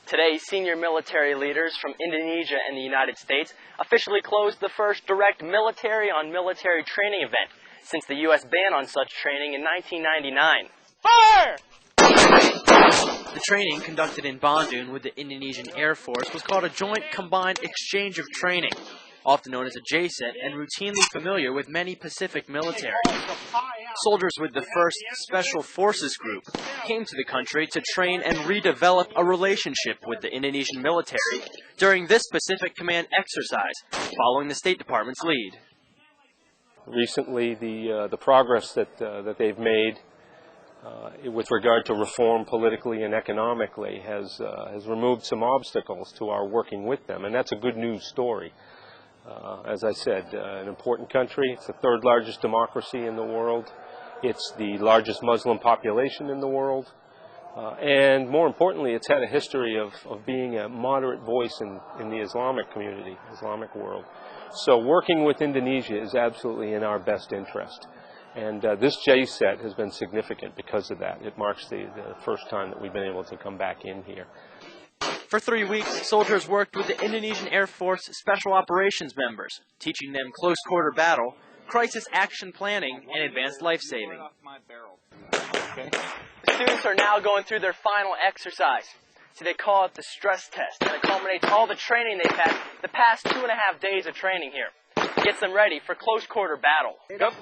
Today, senior military leaders from Indonesia and the United States officially closed the first direct military-on-military training event since the U.S. ban on such training in 1999. Fire! The training conducted in Bandung with the Indonesian Air Force was called a Joint Combined Exchange of Training, often known as a JCET, and routinely familiar with many Pacific military. Soldiers with the 1st Special Forces Group came to the country to train and redevelop a relationship with the Indonesian military during this Pacific Command exercise, following the State Department's lead. Recently, the progress that they've made with regard to reform politically and economically has removed some obstacles to our working with them, and that's a good news story. As I said, an important country. It's the 3rd largest democracy in the world. It's the largest Muslim population in the world. And more importantly, it's had a history of being a moderate voice in the Islamic community, Islamic world. So working with Indonesia is absolutely in our best interest. And this JCET has been significant because of that. It marks the first time that we've been able to come back in here. For 3 weeks, soldiers worked with the Indonesian Air Force Special Operations members, teaching them close-quarter battle, crisis action planning, and advanced life-saving. The students are now going through their final exercise. So they call it the stress test, and it culminates all the training they've had the past 2.5 days of training here. It gets them ready for close-quarter battle. Yep.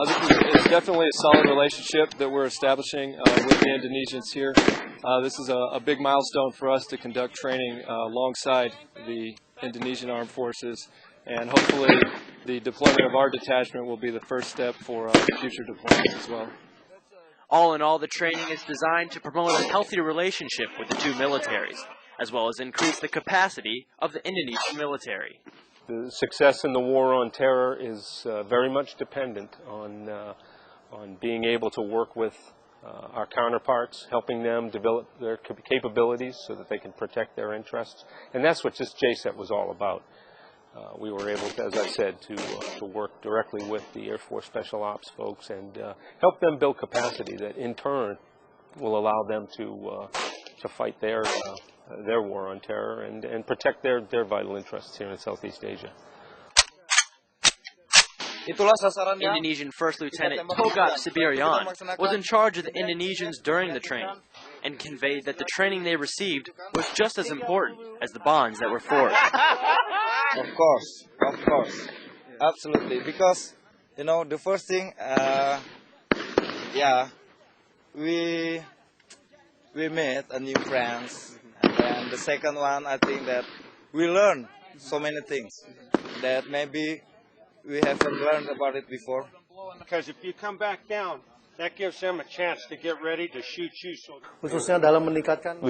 This is definitely a solid relationship that we're establishing with the Indonesians here. This is a big milestone for us to conduct training alongside the Indonesian Armed Forces, and hopefully the deployment of our detachment will be the first step for future deployments as well. All in all, the training is designed to promote a healthy relationship with the two militaries, as well as increase the capacity of the Indonesian military. The success in the war on terror is very much dependent on being able to work with our counterparts, helping them develop their capabilities so that they can protect their interests. And that's what this JCET was all about. We were able to, as I said, to work directly with the Air Force Special Ops folks and help them build capacity that in turn will allow them to fight their war on terror and protect their vital interests here in Southeast Asia. Indonesian First Lieutenant Togat Sibirian was in charge of the Indonesians during the training and conveyed that the training they received was just as important as the bonds that were forged. Of course, absolutely. Because, you know, the first thing, we made a new friends, and then the second one, I think that we learned so many things that maybe we haven't learned about it before. Because if you come back down, that gives them a chance to get ready to shoot you. We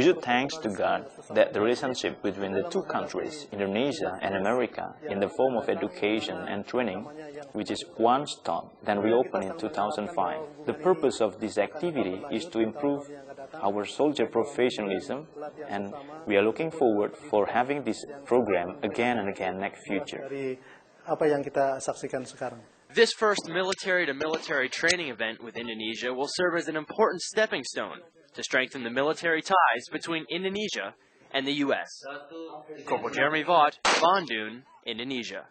should thank to God that the relationship between the two countries, Indonesia and America, in the form of education and training, which is one stop, then reopened in 2005. The purpose of this activity is to improve our soldier professionalism, and we are looking forward for having this program again and again next future. This first military-to-military training event with Indonesia will serve as an important stepping stone to strengthen the military ties between Indonesia and the U.S. Corporal Jeremy Vaught, Bandung, Indonesia.